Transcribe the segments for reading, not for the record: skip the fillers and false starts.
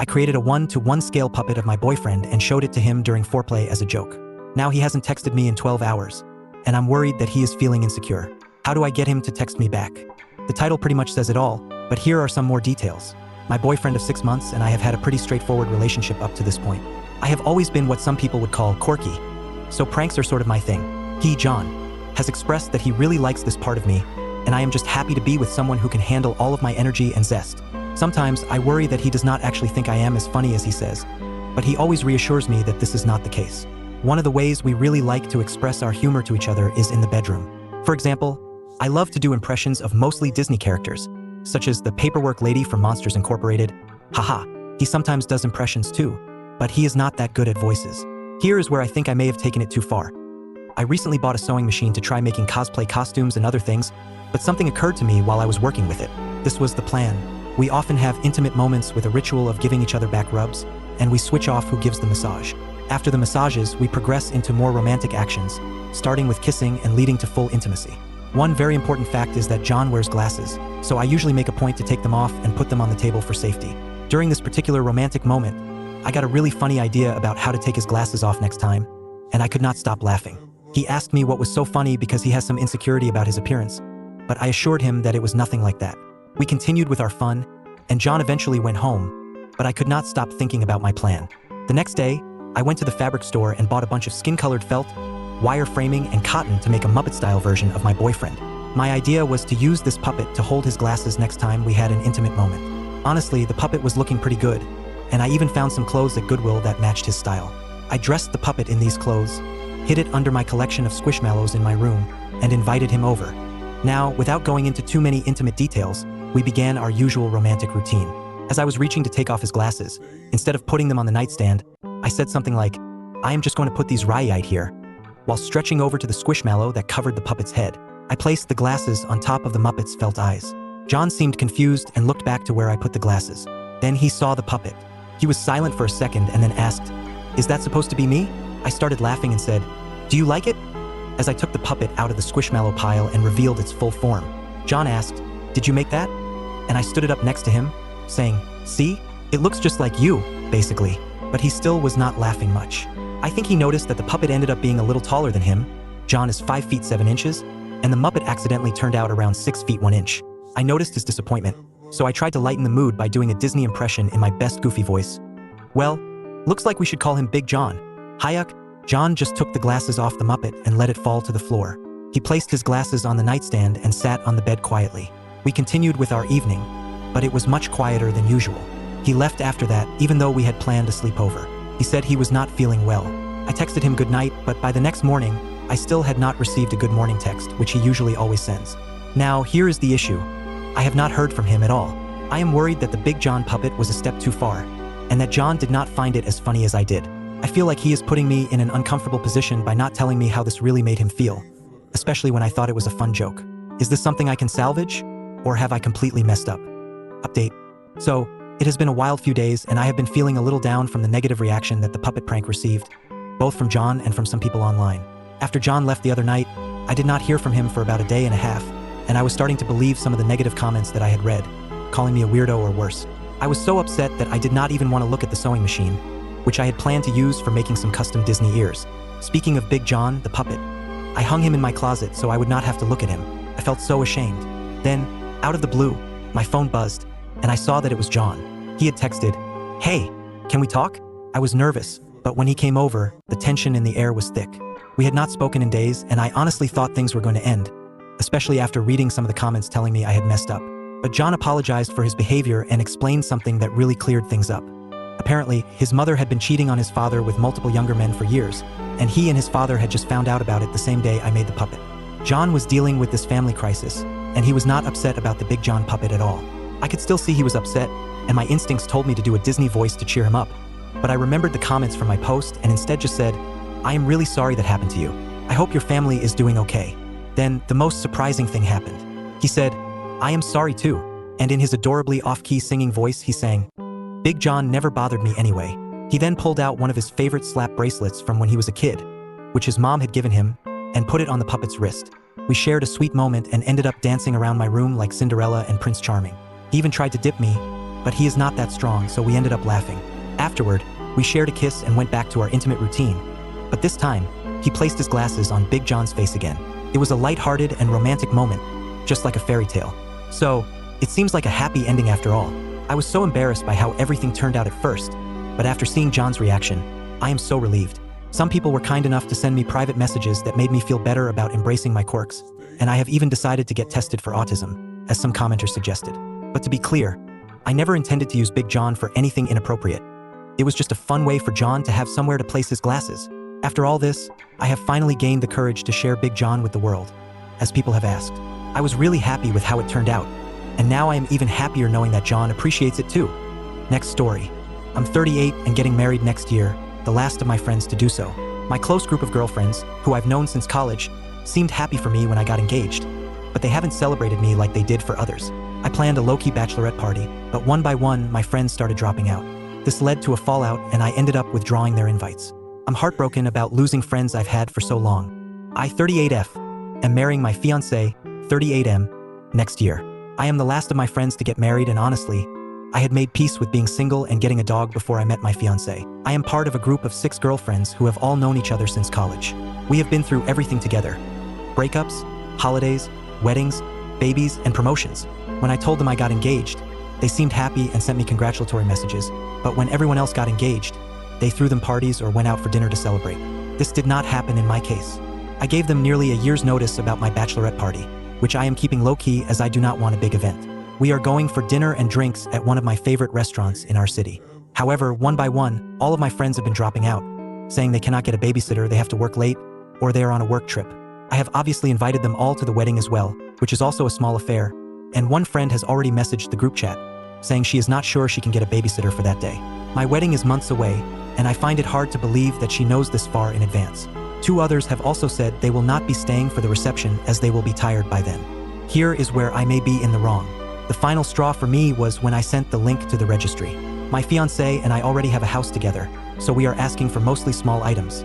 I created a 1:1 scale puppet of my boyfriend and showed it to him during foreplay as a joke. Now he hasn't texted me in 12 hours, and I'm worried that he is feeling insecure. How do I get him to text me back? The title pretty much says it all, but here are some more details. My boyfriend of 6 months and I have had a pretty straightforward relationship up to this point. I have always been what some people would call quirky, so pranks are sort of my thing. He, John, has expressed that he really likes this part of me, and I am just happy to be with someone who can handle all of my energy and zest. Sometimes I worry that he does not actually think I am as funny as he says, but he always reassures me that this is not the case. One of the ways we really like to express our humor to each other is in the bedroom. For example, I love to do impressions of mostly Disney characters, such as the paperwork lady from Monsters Incorporated. Haha, he sometimes does impressions too, but he is not that good at voices. Here is where I think I may have taken it too far. I recently bought a sewing machine to try making cosplay costumes and other things, but something occurred to me while I was working with it. This was the plan. We often have intimate moments with a ritual of giving each other back rubs, and we switch off who gives the massage. After the massages, we progress into more romantic actions, starting with kissing and leading to full intimacy. One very important fact is that John wears glasses, so I usually make a point to take them off and put them on the table for safety. During this particular romantic moment, I got a really funny idea about how to take his glasses off next time, and I could not stop laughing. He asked me what was so funny because he has some insecurity about his appearance, but I assured him that it was nothing like that. We continued with our fun, and John eventually went home, but I could not stop thinking about my plan. The next day, I went to the fabric store and bought a bunch of skin-colored felt, wire framing, and cotton to make a Muppet-style version of my boyfriend. My idea was to use this puppet to hold his glasses next time we had an intimate moment. Honestly, the puppet was looking pretty good, and I even found some clothes at Goodwill that matched his style. I dressed the puppet in these clothes, hid it under my collection of Squishmallows in my room, and invited him over. Now, without going into too many intimate details, we began our usual romantic routine. As I was reaching to take off his glasses, instead of putting them on the nightstand, I said something like, "I am just going to put these right here." While stretching over to the Squishmallow that covered the puppet's head, I placed the glasses on top of the Muppet's felt eyes. John seemed confused and looked back to where I put the glasses. Then he saw the puppet. He was silent for a second and then asked, "Is that supposed to be me?" I started laughing and said, "Do you like it?" As I took the puppet out of the Squishmallow pile and revealed its full form, John asked, "Did you make that?" And I stood it up next to him, saying, "See? It looks just like you, basically." But he still was not laughing much. I think he noticed that the puppet ended up being a little taller than him. John is 5 feet 7 inches, and the Muppet accidentally turned out around 6 feet 1 inch. I noticed his disappointment, so I tried to lighten the mood by doing a Disney impression in my best goofy voice. "Well, looks like we should call him Big John." Hayuk. John just took the glasses off the Muppet and let it fall to the floor. He placed his glasses on the nightstand and sat on the bed quietly. We continued with our evening, but it was much quieter than usual. He left after that, even though we had planned a sleepover. He said he was not feeling well. I texted him good night, but by the next morning, I still had not received a good morning text, which he usually always sends. Now, here is the issue. I have not heard from him at all. I am worried that the Big John puppet was a step too far, and that John did not find it as funny as I did. I feel like he is putting me in an uncomfortable position by not telling me how this really made him feel, especially when I thought it was a fun joke. Is this something I can salvage, or have I completely messed up? Update. So, it has been a wild few days, and I have been feeling a little down from the negative reaction that the puppet prank received, both from John and from some people online. After John left the other night, I did not hear from him for about a day and a half, and I was starting to believe some of the negative comments that I had read, calling me a weirdo or worse. I was so upset that I did not even want to look at the sewing machine, which I had planned to use for making some custom Disney ears. Speaking of Big John, the puppet, I hung him in my closet so I would not have to look at him. I felt so ashamed. Then, out of the blue, my phone buzzed, and I saw that it was John. He had texted, "Hey, can we talk?" I was nervous, but when he came over, the tension in the air was thick. We had not spoken in days, and I honestly thought things were going to end, especially after reading some of the comments telling me I had messed up. But John apologized for his behavior and explained something that really cleared things up. Apparently, his mother had been cheating on his father with multiple younger men for years, and he and his father had just found out about it the same day I made the puppet. John was dealing with this family crisis, and he was not upset about the Big John puppet at all. I could still see he was upset, and my instincts told me to do a Disney voice to cheer him up. But I remembered the comments from my post and instead just said, "I am really sorry that happened to you. I hope your family is doing okay." Then, the most surprising thing happened. He said, "I am sorry too," and in his adorably off-key singing voice he sang, "Big John never bothered me anyway." He then pulled out one of his favorite slap bracelets from when he was a kid, which his mom had given him, and put it on the puppet's wrist. We shared a sweet moment and ended up dancing around my room like Cinderella and Prince Charming. He even tried to dip me, but he is not that strong, so we ended up laughing. Afterward, we shared a kiss and went back to our intimate routine. But this time, he placed his glasses on Big John's face again. It was a light-hearted and romantic moment, just like a fairy tale. So, it seems like a happy ending after all. I was so embarrassed by how everything turned out at first, but after seeing John's reaction, I am so relieved. Some people were kind enough to send me private messages that made me feel better about embracing my quirks, and I have even decided to get tested for autism, as some commenters suggested. But to be clear, I never intended to use Big John for anything inappropriate. It was just a fun way for John to have somewhere to place his glasses. After all this, I have finally gained the courage to share Big John with the world, as people have asked. I was really happy with how it turned out, and now I am even happier knowing that John appreciates it too. Next story. I'm 38 and getting married next year, the last of my friends to do so. My close group of girlfriends, who I've known since college, seemed happy for me when I got engaged, but they haven't celebrated me like they did for others. I planned a low-key bachelorette party, but one by one, my friends started dropping out. This led to a fallout, and I ended up withdrawing their invites. I'm heartbroken about losing friends I've had for so long. I, 38F, am marrying my fiancée, 38M, next year. I am the last of my friends to get married, and honestly, I had made peace with being single and getting a dog before I met my fiancée. I am part of a group of 6 girlfriends who have all known each other since college. We have been through everything together. Breakups, holidays, weddings, babies, and promotions. When I told them I got engaged, they seemed happy and sent me congratulatory messages, but when everyone else got engaged, they threw them parties or went out for dinner to celebrate. This did not happen in my case. I gave them nearly a year's notice about my bachelorette party, which I am keeping low-key as I do not want a big event. We are going for dinner and drinks at one of my favorite restaurants in our city. However, one by one, all of my friends have been dropping out, saying they cannot get a babysitter, they have to work late, or they are on a work trip. I have obviously invited them all to the wedding as well, which is also a small affair, and one friend has already messaged the group chat, saying she is not sure she can get a babysitter for that day. My wedding is months away, and I find it hard to believe that she knows this far in advance. 2 others have also said they will not be staying for the reception as they will be tired by then. Here is where I may be in the wrong. The final straw for me was when I sent the link to the registry. My fiancé and I already have a house together, so we are asking for mostly small items.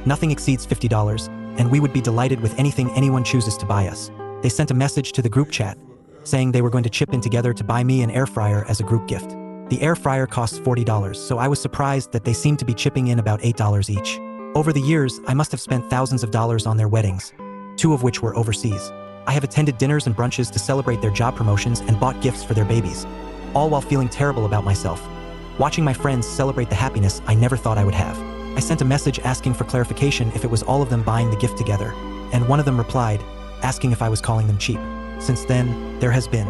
Nothing exceeds $50, and we would be delighted with anything anyone chooses to buy us. They sent a message to the group chat, saying they were going to chip in together to buy me an air fryer as a group gift. The air fryer costs $40, so I was surprised that they seemed to be chipping in about $8 each. Over the years, I must have spent thousands of dollars on their weddings, 2 of which were overseas. I have attended dinners and brunches to celebrate their job promotions and bought gifts for their babies, all while feeling terrible about myself. Watching my friends celebrate the happiness I never thought I would have. I sent a message asking for clarification if it was all of them buying the gift together, and one of them replied, asking if I was calling them cheap. Since then, there has been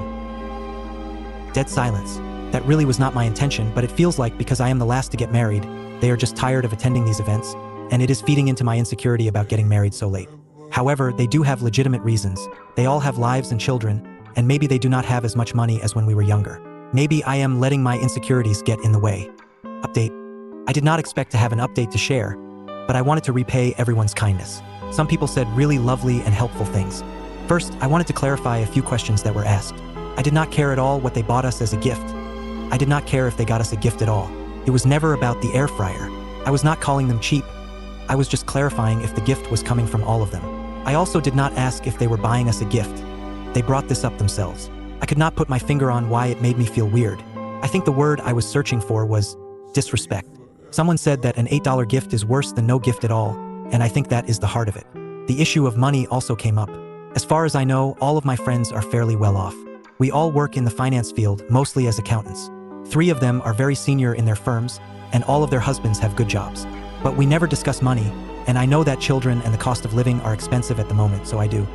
dead silence. That really was not my intention, but it feels like because I am the last to get married, they are just tired of attending these events, and it is feeding into my insecurity about getting married so late. However, they do have legitimate reasons. They all have lives and children, and maybe they do not have as much money as when we were younger. Maybe I am letting my insecurities get in the way. Update. I did not expect to have an update to share, but I wanted to repay everyone's kindness. Some people said really lovely and helpful things. First, I wanted to clarify a few questions that were asked. I did not care at all what they bought us as a gift. I did not care if they got us a gift at all. It was never about the air fryer. I was not calling them cheap. I was just clarifying if the gift was coming from all of them. I also did not ask if they were buying us a gift. They brought this up themselves. I could not put my finger on why it made me feel weird. I think the word I was searching for was disrespect. Someone said that an $8 gift is worse than no gift at all, and I think that is the heart of it. The issue of money also came up. As far as I know, all of my friends are fairly well off. We all work in the finance field, mostly as accountants. 3 of them are very senior in their firms, and all of their husbands have good jobs. But we never discuss money, and I know that children and the cost of living are expensive at the moment, so I do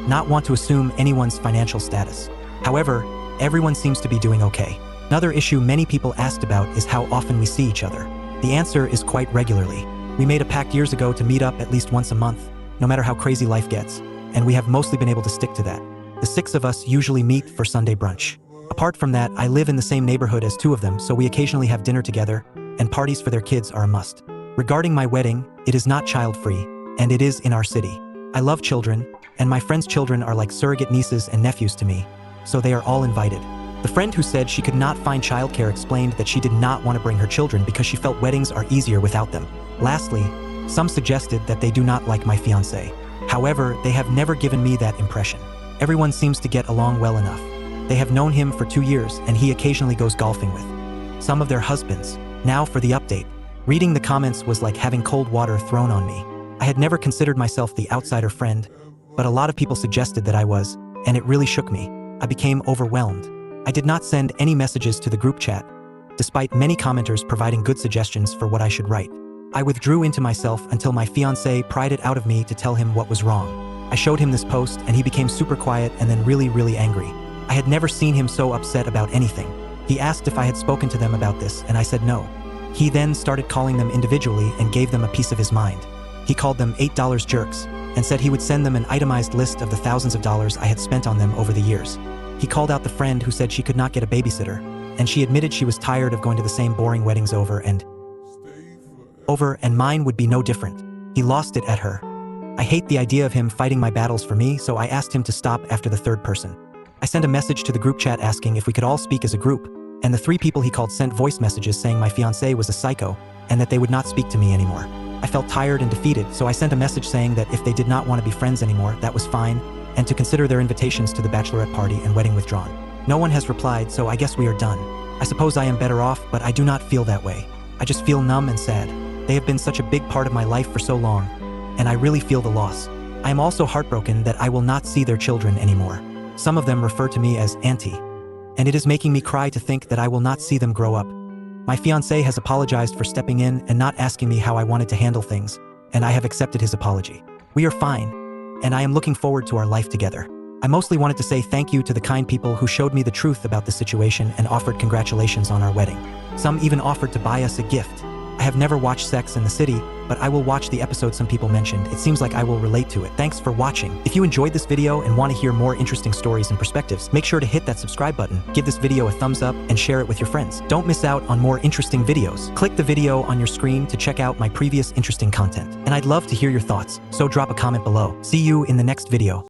not want to assume anyone's financial status. However, everyone seems to be doing okay. Another issue many people asked about is how often we see each other. The answer is quite regularly. We made a pact years ago to meet up at least once a month, no matter how crazy life gets, and we have mostly been able to stick to that. The 6 of us usually meet for Sunday brunch. Apart from that, I live in the same neighborhood as 2 of them, so we occasionally have dinner together, and parties for their kids are a must. Regarding my wedding, it is not child-free, and it is in our city. I love children, and my friends' children are like surrogate nieces and nephews to me, so they are all invited. The friend who said she could not find childcare explained that she did not want to bring her children because she felt weddings are easier without them. Lastly, some suggested that they do not like my fiancé. However, they have never given me that impression. Everyone seems to get along well enough. They have known him for 2 years and he occasionally goes golfing with some of their husbands. Now for the update. Reading the comments was like having cold water thrown on me. I had never considered myself the outsider friend, but a lot of people suggested that I was, and it really shook me. I became overwhelmed. I did not send any messages to the group chat, despite many commenters providing good suggestions for what I should write. I withdrew into myself until my fiancé pried it out of me to tell him what was wrong. I showed him this post and he became super quiet and then really angry. I had never seen him so upset about anything. He asked if I had spoken to them about this and I said no. He then started calling them individually and gave them a piece of his mind. He called them $8 jerks and said he would send them an itemized list of the thousands of dollars I had spent on them over the years. He called out the friend who said she could not get a babysitter, and she admitted she was tired of going to the same boring weddings over and mine would be no different. He lost it at her. I hate the idea of him fighting my battles for me, so I asked him to stop after the third person. I sent a message to the group chat asking if we could all speak as a group, and the 3 people he called sent voice messages saying my fiancé was a psycho and that they would not speak to me anymore. I felt tired and defeated, so I sent a message saying that if they did not want to be friends anymore, that was fine, and to consider their invitations to the bachelorette party and wedding withdrawn. No one has replied, so I guess we are done. I suppose I am better off, but I do not feel that way. I just feel numb and sad. They have been such a big part of my life for so long, and I really feel the loss. I am also heartbroken that I will not see their children anymore. Some of them refer to me as auntie, and it is making me cry to think that I will not see them grow up. My fiancé has apologized for stepping in and not asking me how I wanted to handle things, and I have accepted his apology. We are fine, and I am looking forward to our life together. I mostly wanted to say thank you to the kind people who showed me the truth about the situation and offered congratulations on our wedding. Some even offered to buy us a gift. I have never watched Sex and the City, but I will watch the episode some people mentioned. It seems like I will relate to it. Thanks for watching. If you enjoyed this video and want to hear more interesting stories and perspectives, make sure to hit that subscribe button, give this video a thumbs up, and share it with your friends. Don't miss out on more interesting videos. Click the video on your screen to check out my previous interesting content. And I'd love to hear your thoughts, so drop a comment below. See you in the next video.